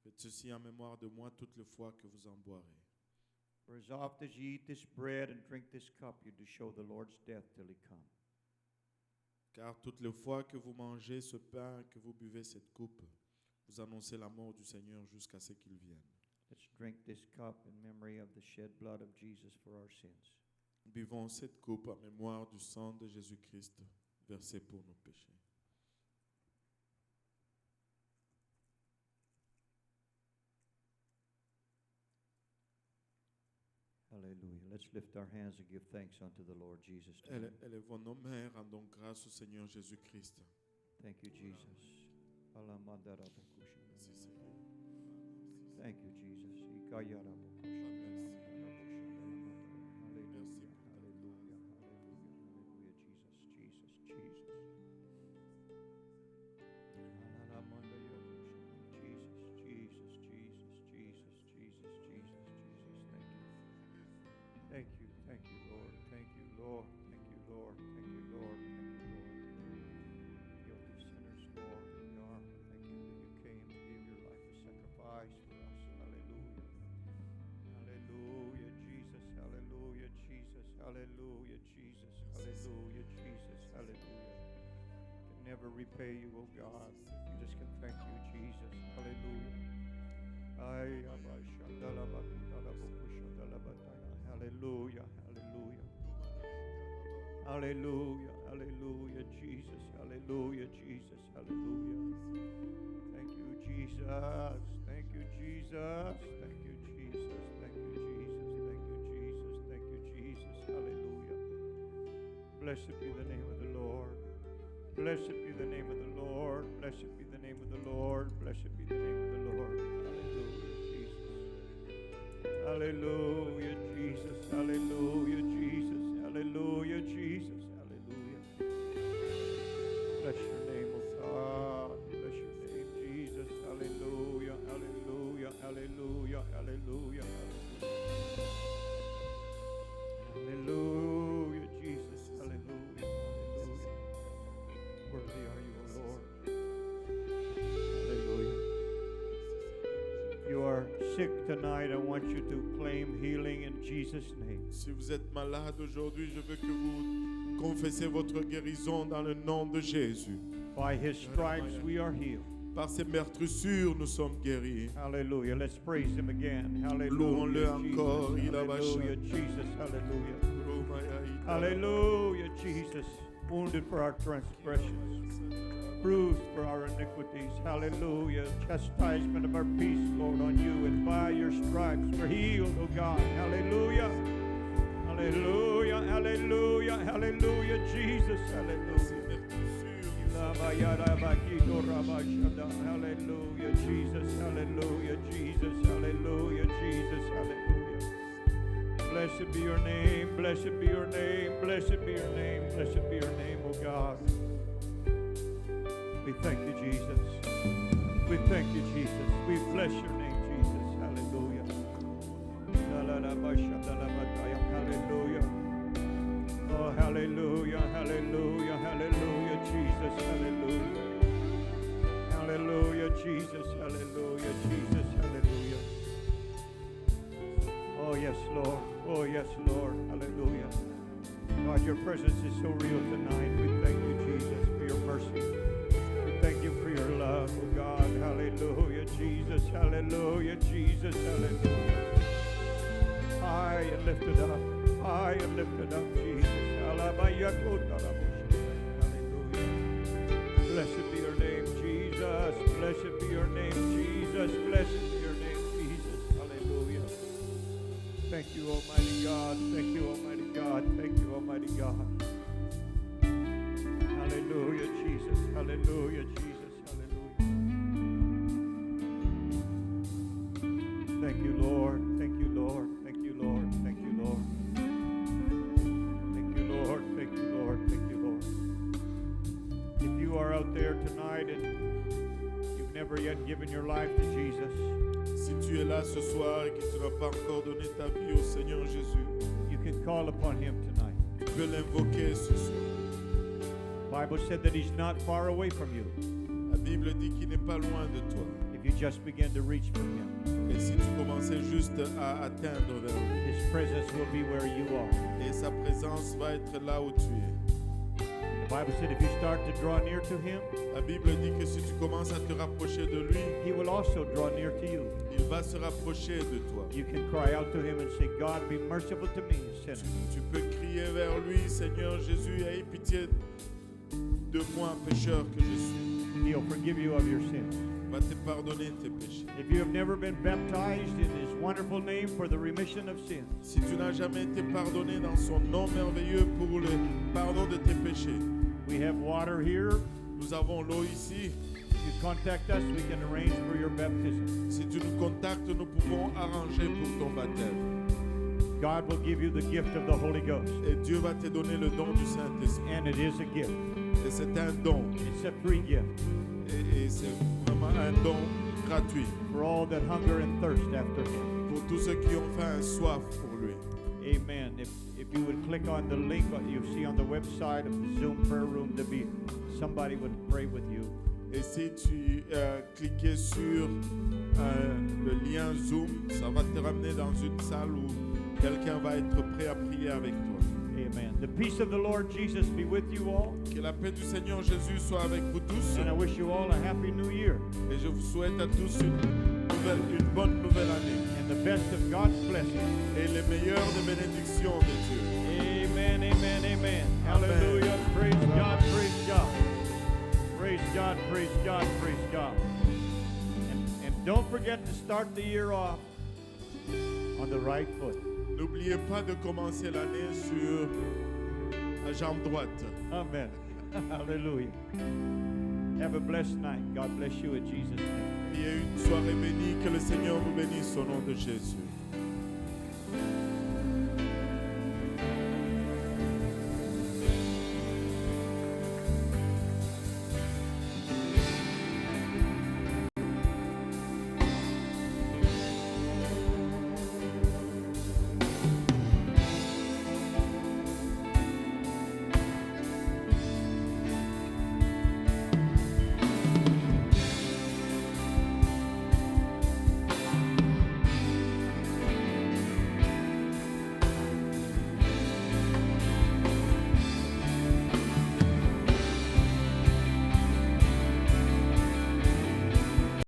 Faites ceci en mémoire de moi toutes les fois que vous en boirez. For as oft as ye eat this bread and drink this cup, you do show the Lord's death till he come. Car toutes les fois que vous mangez ce pain, que vous buvez cette coupe, vous annoncez la mort du Seigneur jusqu'à ce qu'il vienne. Let's drink this cup in memory of the shed blood of Jesus for our sins. Buvons cette coupe en mémoire du sang de Jésus-Christ versé pour nos péchés. Hallelujah. Let's lift our hands and give thanks unto the Lord Jesus tonight. Élevons nos mains, rendons grâce au Seigneur Jésus-Christ. Thank you, Jesus. Merci, Seigneur. Thank you, Jesus. Merci. Hallelujah. Merci pour ta grâce. Hallelujah. Jesus. Thank you. Thank you, Lord. Thank you, Lord. Thank you, Lord. Thank you, Lord. Thank you, Lord. Guilty sinners, Lord, we are. Thank you that you came and gave your life a sacrifice for us. Hallelujah. Hallelujah, Jesus. Hallelujah, Jesus. Hallelujah, Jesus. Hallelujah, Jesus. Hallelujah. Can never repay you, oh God. You just can thank you, Jesus. Hallelujah. Hallelujah, hallelujah. Hallelujah, hallelujah, Jesus. Hallelujah, Jesus. Hallelujah. Thank you, Jesus. Thank you, Jesus. Thank you, Jesus. Thank you, Jesus. Thank you, Jesus. Thank you, Jesus. Hallelujah. Blessed be the name of the Lord. Blessed be the name of the Lord. Blessed be the name of the Lord. Blessed be the name of the Lord. Hallelujah, Jesus. Hallelujah, Jesus. Hallelujah, Jesus. Hallelujah, Jesus. Bless your name, O God. Bless your name, Jesus. Hallelujah, hallelujah, hallelujah, hallelujah, hallelujah. Hallelujah, Jesus. Hallelujah, hallelujah. Worthy are you, O Lord. Hallelujah. If you are sick tonight, I want you to claim healing in Jesus' name. Si vous êtes malade aujourd'hui, je veux que vous confessez votre guérison dans le nom de Jésus. By his stripes we are healed. Par ses meurtrissures, nous sommes guéris. Hallelujah. Let's praise him again. Louons-le Hallelujah. encore. Jesus. Il a Hallelujah, vaché. Jesus. Hallelujah. Hallelujah, Jesus. Wounded for our transgressions, bruised for our iniquities. Hallelujah. Chastisement of our peace, Lord, on you. And by your stripes we're healed, oh God. Hallelujah. Hallelujah. Hallelujah. Hallelujah, Jesus. Hallelujah. Hallelujah, Jesus. Hallelujah, Jesus. Hallelujah, Jesus. Hallelujah. Blessed be your name. Blessed be your name. Blessed be your name. Blessed be your name, oh God. We thank you, Jesus. We thank you, Jesus. We bless your name, Jesus. Hallelujah. Hallelujah. Oh, hallelujah, hallelujah, hallelujah, Jesus. Hallelujah. Hallelujah, Jesus. Hallelujah, Jesus. Hallelujah. Oh, yes, Lord. Oh, yes, Lord. Hallelujah. God, your presence is so real tonight. We thank you, Jesus, for your mercy. Thank you for your love, oh God. Hallelujah, Jesus. Hallelujah, Jesus. Hallelujah. High and lifted up. High and lifted up, Jesus. Hallelujah. Blessed be your name, Jesus. Blessed be your name, Jesus. Blessed be your name, Jesus. Hallelujah. Thank you, Almighty God. Thank you, Almighty God. Thank you, Almighty God. Hallelujah, Jesus. Hallelujah, Jesus. Hallelujah. Thank you, Lord. Thank you, Lord. Thank you, Lord. Thank you, Lord. Thank you, Lord. Thank you, Lord. Thank you, Lord. If you are out there tonight and you've never yet given your life to Jesus, Si tu es là ce soir et que tu n'as pas encore donné ta vie au Seigneur Jésus, you can call upon him tonight. tu peux l'invoquer ce soir. The Bible said that he's not far away from you La Bible dit qu'il n'est pas loin de toi. if you just begin to reach for him. Et si tu commençais juste à atteindre vers lui, His presence will be where you are. et sa présence va être là où tu es. The Bible said if you start to draw near to him, La Bible dit que si tu commences à te rapprocher de lui, he will also draw near to you. il va se rapprocher de toi. You can cry out to him and say, God, be merciful to me, a sinner. Tu peux crier vers lui, Seigneur Jésus, aie pitié de moi, pécheur que je suis. He'll forgive you of your sins. Il va te pardonner tes péchés. If you have never been baptized in his wonderful name for the remission of sins, Si tu n'as jamais été pardonné dans son nom merveilleux pour le pardon de tes péchés, we have water here. nous avons l'eau ici. If you contact us, we can arrange for your baptism. Si tu nous contactes, nous pouvons arranger pour ton baptême. God will give you the gift of the Holy Ghost. Et Dieu va te donner le don du Saint-Esprit. And it is a gift. Et c'est un don. It's a free gift Et c'est vraiment un don gratuit for all that hunger and thirst after him. pour tous ceux qui ont faim et soif pour lui. Amen. If you would click on the link you see on the website of the Zoom prayer room, somebody would pray with you. Et si tu cliquais sur le lien Zoom, ça va te ramener dans une salle où quelqu'un va être prêt à prier avec toi. Amen. The peace of the Lord Jesus be with you all. Que la paix du Seigneur Jésus soit avec vous tous. And I wish you all a happy new year. Et je vous souhaite à tous une bonne nouvelle année. And the best of God's blessings. Et les meilleures des bénédictions de Dieu. Amen, amen, amen. Hallelujah. Praise God, praise God. Praise God, praise God, praise God. And don't forget to start the year off on the right foot. N'oubliez pas de commencer l'année sur la jambe droite. Amen. Hallelujah. Have a blessed night. God bless you in Jesus' name. Il y a une soirée bénie. Que le Seigneur vous bénisse au nom de Jésus.